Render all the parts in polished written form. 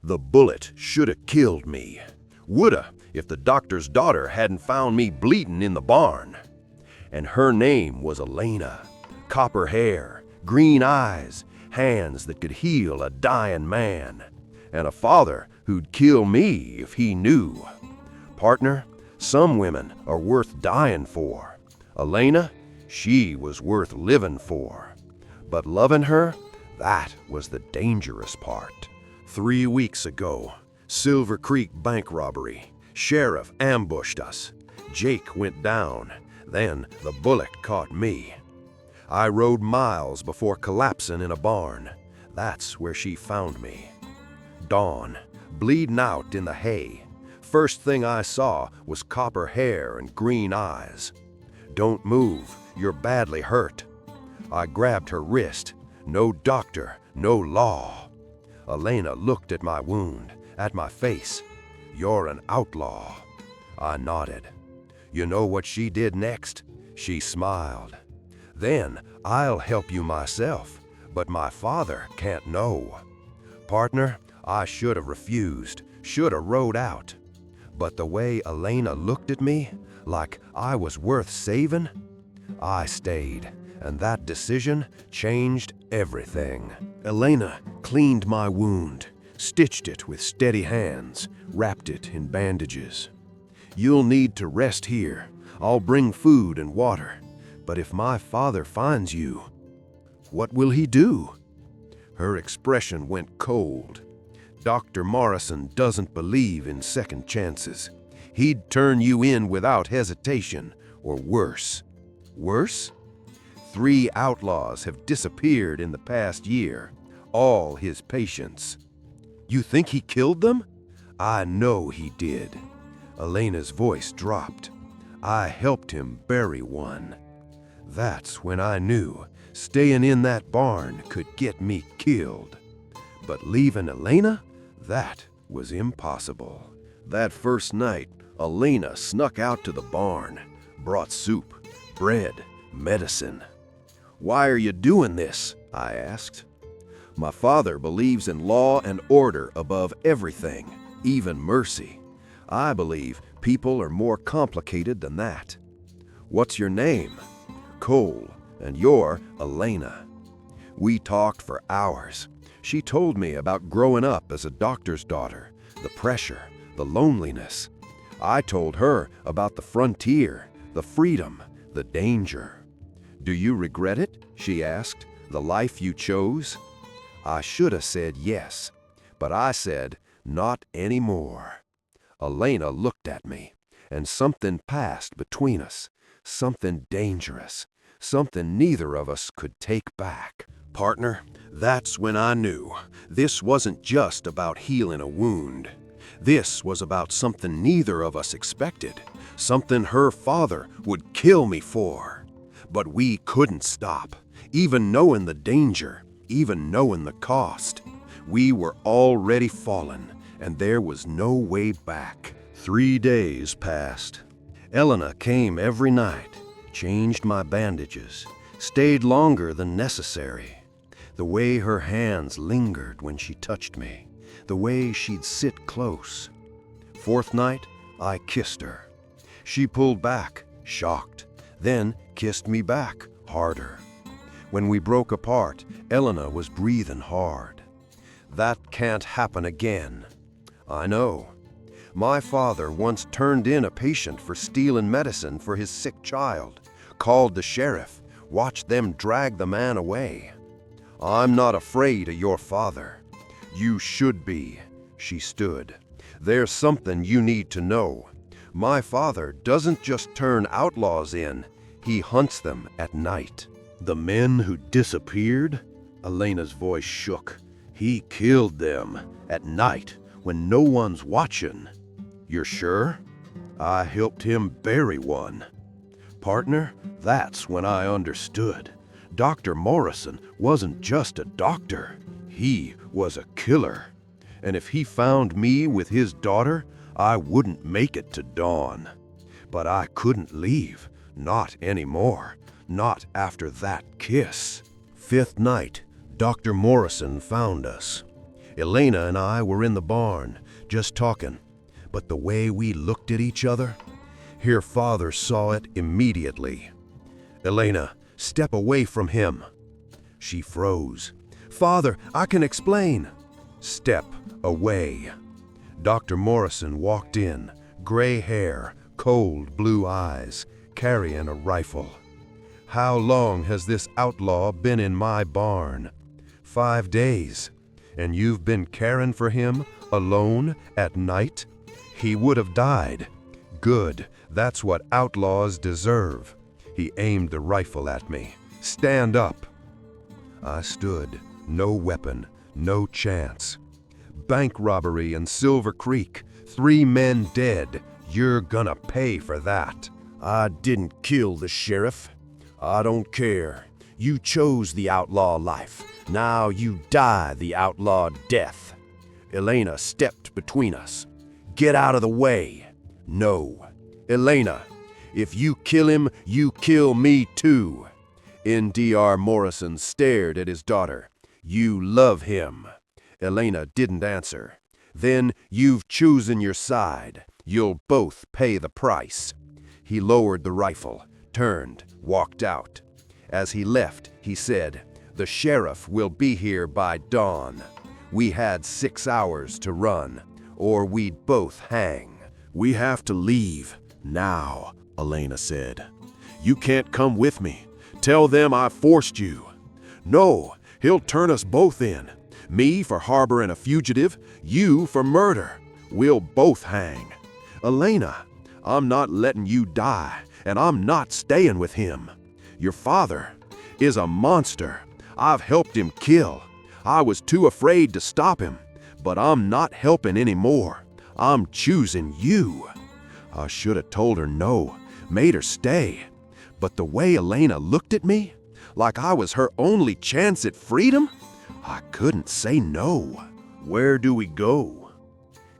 The bullet shoulda killed me. Woulda if the doctor's daughter hadn't found me bleeding in the barn. And her name was Elena. Copper hair, green eyes, hands that could heal a dying man, and a father who'd kill me if he knew. Partner, some women are worth dying for. Elena, she was worth living for. But loving her, that was the dangerous part. 3 weeks ago, Silver Creek bank robbery. Sheriff ambushed us. Jake went down. Then the bullet caught me. I rode miles before collapsing in a barn. That's where she found me. Dawn, bleeding out in the hay. First thing I saw was copper hair and green eyes. Don't move, you're badly hurt. I grabbed her wrist. No doctor, no law. Elena looked at my wound, at my face. You're an outlaw. I nodded. You know what she did next? She smiled. Then I'll help you myself, but my father can't know. Partner, I should have refused, should have rode out. But the way Elena looked at me, like I was worth saving, I stayed, and that decision changed everything. Elena cleaned my wound, stitched it with steady hands, wrapped it in bandages. You'll need to rest here. I'll bring food and water. But if my father finds you, what will he do? Her expression went cold. Dr. Morrison doesn't believe in second chances. He'd turn you in without hesitation, or worse. Worse? 3 outlaws have disappeared in the past year, all his patients. You think he killed them? I know he did. Elena's voice dropped. I helped him bury one. That's when I knew staying in that barn could get me killed. But leaving Elena? That was impossible. That first night, Elena snuck out to the barn, brought soup, bread, medicine. Why are you doing this? I asked. My father believes in law and order above everything, even mercy. I believe people are more complicated than that. What's your name? Cole, and you're Elena. We talked for hours. She told me about growing up as a doctor's daughter, the pressure, the loneliness. I told her about the frontier, the freedom, the danger. Do you regret it? She asked. The life you chose? I should have said yes, but I said, not anymore. Elena looked at me, and something passed between us, something dangerous, something neither of us could take back. Partner, that's when I knew this wasn't just about healing a wound. This was about something neither of us expected, something her father would kill me for. But we couldn't stop, even knowing the danger, even knowing the cost. We were already fallen, and there was no way back. 3 days passed. Elena came every night, changed my bandages, stayed longer than necessary. The way her hands lingered when she touched me, the way she'd sit close. 4th night, I kissed her. She pulled back, shocked, then kissed me back, harder. When we broke apart, Elena was breathing hard. That can't happen again. I know. My father once turned in a patient for stealing medicine for his sick child, called the sheriff, watched them drag the man away. I'm not afraid of your father. You should be. She stood. There's something you need to know. My father doesn't just turn outlaws in, he hunts them at night. The men who disappeared? Elena's voice shook. He killed them at night when no one's watching. You're sure? I helped him bury one. Partner, that's when I understood. Dr. Morrison wasn't just a doctor. He was a killer. And if he found me with his daughter, I wouldn't make it to dawn. But I couldn't leave. Not anymore. Not after that kiss. 5th night, Dr. Morrison found us. Elena and I were in the barn, just talking, but the way we looked at each other, her father saw it immediately. Elena, step away from him. She froze. Father, I can explain. Step away. Dr. Morrison walked in, gray hair, cold blue eyes, carrying a rifle. How long has this outlaw been in my barn? 5 days. And you've been caring for him alone at night? He would have died. Good, that's what outlaws deserve. He aimed the rifle at me. Stand up. I stood, no weapon, no chance. Bank robbery in Silver Creek, 3 men dead. You're gonna pay for that. I didn't kill the sheriff. I don't care. You chose the outlaw life. Now you die the outlaw death. Elena stepped between us. Get out of the way. No. Elena, if you kill him, you kill me too. N.D.R. Morrison stared at his daughter. You love him. Elena didn't answer. Then you've chosen your side. You'll both pay the price. He lowered the rifle, turned, walked out. As he left, he said, the sheriff will be here by dawn. We had 6 hours to run, or we'd both hang. We have to leave now, Elena said. You can't come with me. Tell them I forced you. No, he'll turn us both in. Me for harboring a fugitive, you for murder. We'll both hang. Elena, I'm not letting you die, and I'm not staying with him. Your father is a monster. I've helped him kill. I was too afraid to stop him, but I'm not helping anymore. I'm choosing you. I should have told her no, made her stay. But the way Elena looked at me, like I was her only chance at freedom, I couldn't say no. Where do we go?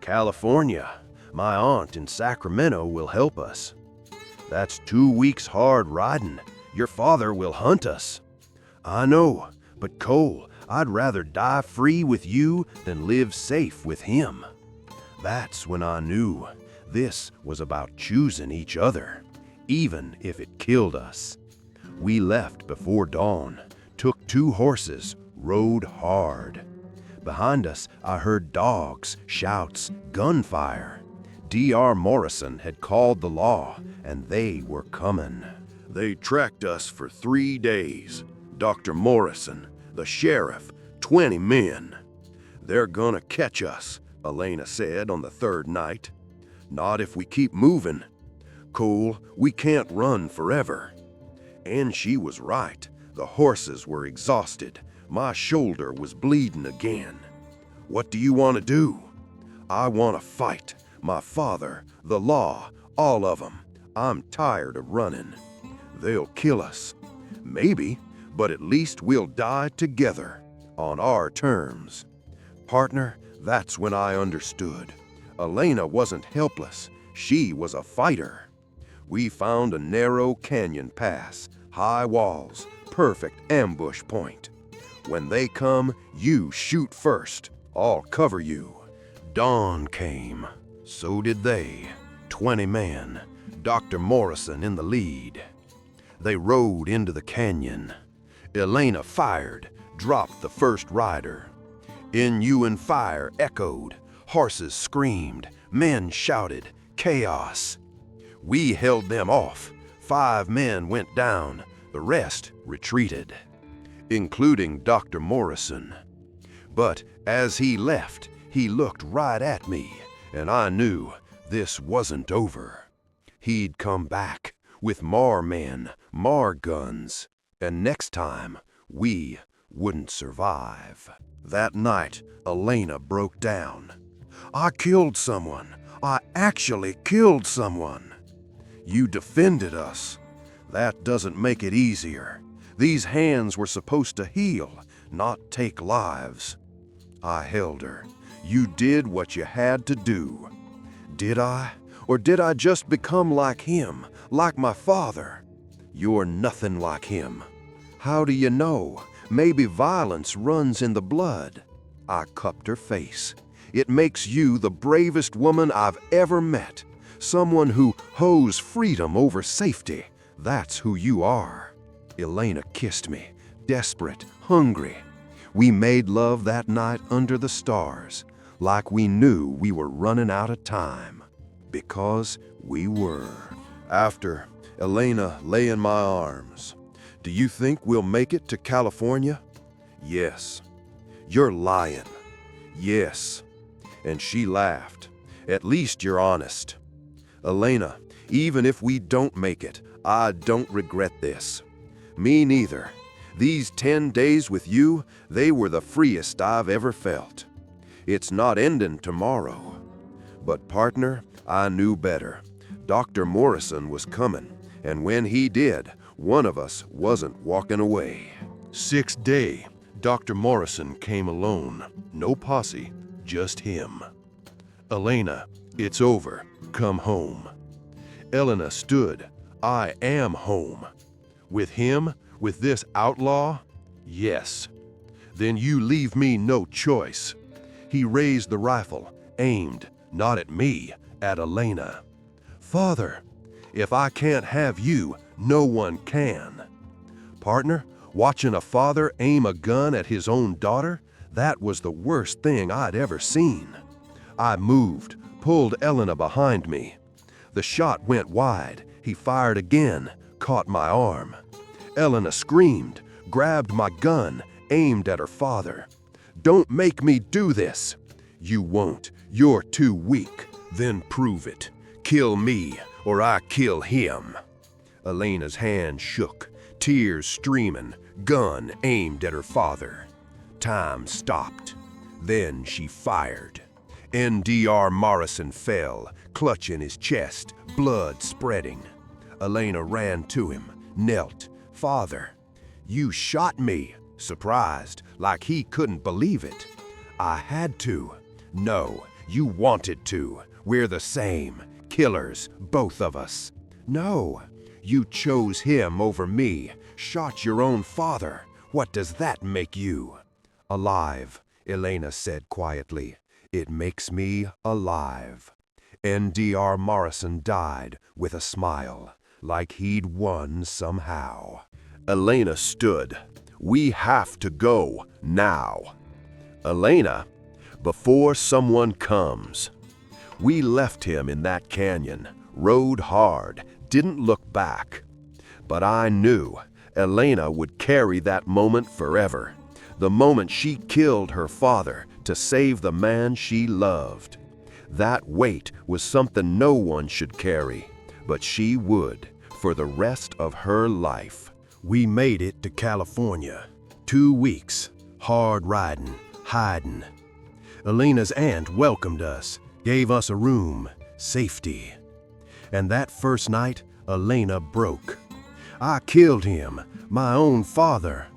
California. My aunt in Sacramento will help us. That's 2 weeks hard riding. Your father will hunt us. I know, but Cole, I'd rather die free with you than live safe with him. That's when I knew this was about choosing each other, even if it killed us. We left before dawn, took 2 horses, rode hard. Behind us, I heard dogs, shouts, gunfire. D.R. Morrison had called the law, and they were coming. They tracked us for 3 days. Dr. Morrison, the sheriff, 20 men. They're gonna catch us, Elena said on the 3rd night. Not if we keep moving. Cole, we can't run forever. And she was right. The horses were exhausted. My shoulder was bleeding again. What do you want to do? I want to fight. My father, the law, all of them. I'm tired of running. They'll kill us. Maybe, but at least we'll die together, on our terms. Partner, that's when I understood. Elena wasn't helpless. She was a fighter. We found a narrow canyon pass, high walls, perfect ambush point. When they come, you shoot first. I'll cover you. Dawn came. So did they. 20 men. Dr. Morrison in the lead. They rode into the canyon. Elena fired, dropped the first rider. Ensuing fire echoed. Horses screamed. Men shouted. Chaos. We held them off. 5 men went down. The rest retreated, including Dr. Morrison. But as he left, he looked right at me, and I knew this wasn't over. He'd come back with more men, more guns, and next time, we wouldn't survive. That night, Elena broke down. I killed someone. I actually killed someone. You defended us. That doesn't make it easier. These hands were supposed to heal, not take lives. I held her. You did what you had to do. Did I? Or did I just become like him, like my father? You're nothing like him. How do you know? Maybe violence runs in the blood. I cupped her face. "It makes you the bravest woman I've ever met. Someone who hoes freedom over safety. That's who you are." Elena kissed me, desperate, hungry. We made love that night under the stars, like we knew we were running out of time. Because we were. After, Elena lay in my arms. "Do you think we'll make it to California?" "Yes." "You're lying." "Yes." And she laughed. "At least you're honest." "Elena, even if we don't make it, I don't regret this." "Me neither. These 10 days with you, they were the freest I've ever felt. It's not ending tomorrow." But partner, I knew better. Dr. Morrison was coming, and when he did, one of us wasn't walking away. 6th day, Dr. Morrison came alone. No posse, just him. "Elena, it's over. Come home." Elena stood. "I am home." "With him? With this outlaw?" "Yes." "Then you leave me no choice." He raised the rifle, aimed, not at me, at Elena. "Father, if I can't have you, no one can." Partner, watching a father aim a gun at his own daughter, that was the worst thing I'd ever seen. I moved, pulled Elena behind me. The shot went wide. He fired again, caught my arm. Elena screamed, grabbed my gun, aimed at her father. "Don't make me do this." "You won't. You're too weak." "Then prove it. Kill me, or I kill him." Elena's hand shook, tears streaming, gun aimed at her father. Time stopped. Then she fired. N.D.R. Morrison fell, clutching his chest, blood spreading. Elena ran to him, knelt. "Father, you shot me." Surprised, like he couldn't believe it. "I had to." "No, you wanted to. We're the same. Killers, both of us." "No, you chose him over me. Shot your own father. What does that make you?" "Alive," Elena said quietly. "It makes me alive." N.D.R. Morrison died with a smile, like he'd won somehow. Elena stood. "We have to go now." "Elena, before someone comes." We left him in that canyon, rode hard, didn't look back. But I knew Elena would carry that moment forever. The moment she killed her father to save the man she loved. That weight was something no one should carry, but she would, for the rest of her life. We made it to California. 2 weeks, hard riding, hiding. Elena's aunt welcomed us, gave us a room, safety. And that first night, Elena broke. "I killed him, my own father."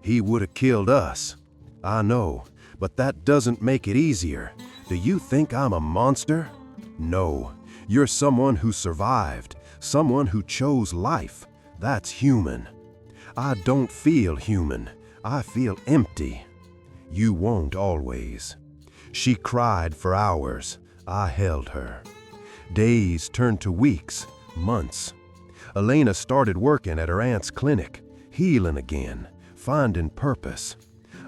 "He would have killed us." "I know, but that doesn't make it easier. Do you think I'm a monster?" "No, you're someone who survived, someone who chose life. That's human." "I don't feel human. I feel empty." "You won't always." She cried for hours. I held her. Days turned to weeks, months. Elena started working at her aunt's clinic, healing again, finding purpose.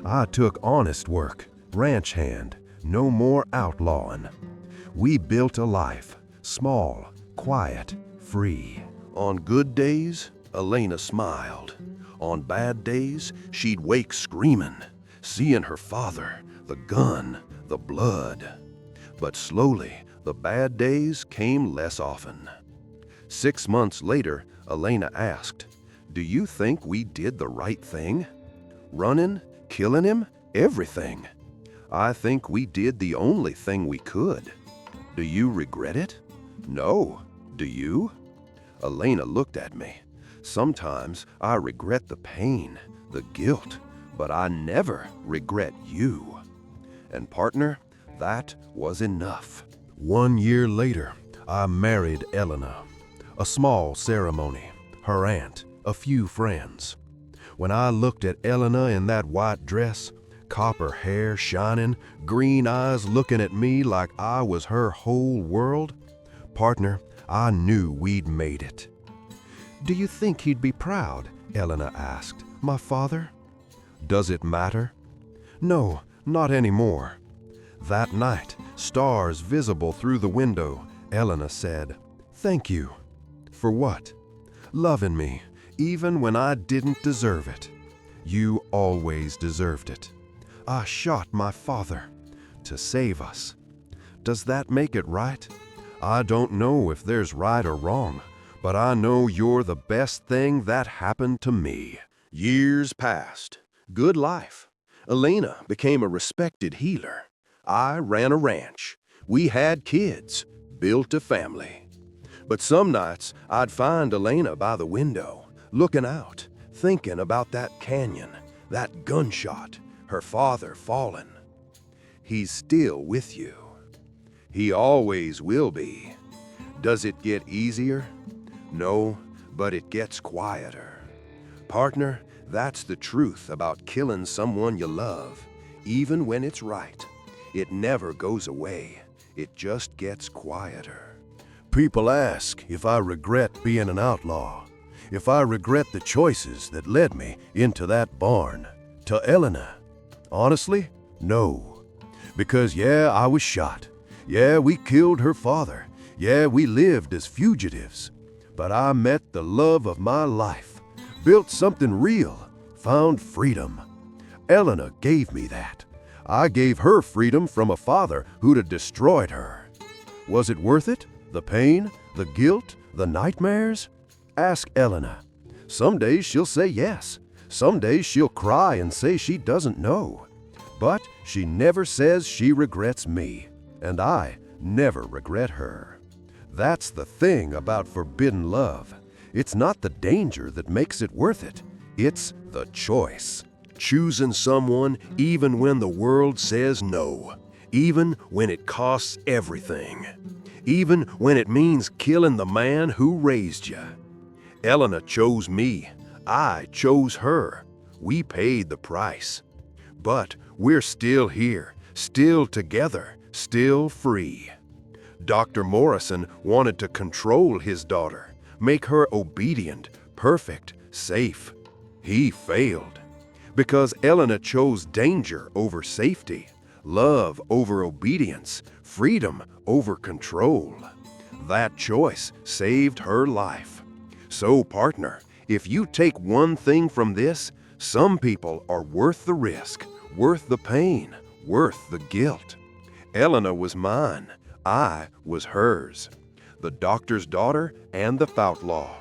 I took honest work, ranch hand, no more outlawing. We built a life, small, quiet, free. On good days, Elena smiled. On bad days, she'd wake screaming, seeing her father, the gun, the blood. But slowly, the bad days came less often. 6 months later, Elena asked, "Do you think we did the right thing? Running, killing him, everything." "I think we did the only thing we could." "Do you regret it?" "No. Do you?" Elena looked at me. "Sometimes I regret the pain, the guilt, but I never regret you." And partner, that was enough. 1 year later, I married Elena. A small ceremony, her aunt, a few friends. When I looked at Elena in that white dress, copper hair shining, green eyes looking at me like I was her whole world. Partner, I knew we'd made it. "Do you think he'd be proud?" Elena asked. "My father?" "Does it matter?" "No, not anymore." That night, stars visible through the window, Elena said, "Thank you." "For what?" "Loving me, even when I didn't deserve it." "You always deserved it." "I shot my father to save us." "Does that make it right?" "I don't know if there's right or wrong, but I know you're the best thing that happened to me." Years passed. Good life. Elena became a respected healer. I ran a ranch. We had kids, built a family. But some nights I'd find Elena by the window, looking out, thinking about that canyon, that gunshot, her father fallen. He's still with you. He always will be. Does it get easier? No, but it gets quieter. Partner, that's the truth about killing someone you love. Even when it's right, it never goes away. It just gets quieter. People ask if I regret being an outlaw, if I regret the choices that led me into that barn. To Elena, honestly, no. Because yeah, I was shot. Yeah, we killed her father. Yeah, we lived as fugitives. But I met the love of my life, built something real, found freedom. Elena gave me that. I gave her freedom from a father who'd have destroyed her. Was it worth it? The pain, the guilt, the nightmares? Ask Elena. Some days she'll say yes. Some days she'll cry and say she doesn't know. But she never says she regrets me, and I never regret her. That's the thing about forbidden love. It's not the danger that makes it worth it. It's the choice. Choosing someone even when the world says no. Even when it costs everything. Even when it means killing the man who raised you. Elena chose me. I chose her. We paid the price. But we're still here, still together, still free. Dr. Morrison wanted to control his daughter, make her obedient, perfect, safe. He failed. Because Elena chose danger over safety, love over obedience, freedom over control. That choice saved her life. So, partner, if you take one thing from this, some people are worth the risk, worth the pain, worth the guilt. Elena was mine. I was hers. The doctor's daughter and the outlaw.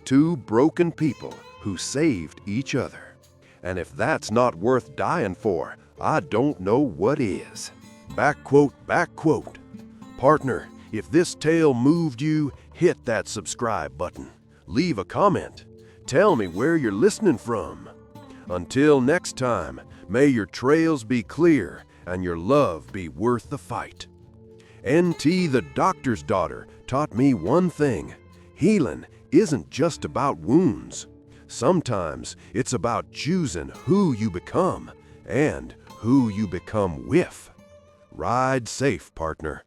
Two broken people who saved each other. And if that's not worth dying for, I don't know what is. Back quote, back quote. Partner, if this tale moved you, hit that subscribe button. Leave a comment. Tell me where you're listening from. Until next time, may your trails be clear and your love be worth the fight. NT, the doctor's daughter, taught me one thing. Healing isn't just about wounds. Sometimes it's about choosing who you become and who you become with. Ride safe, partner.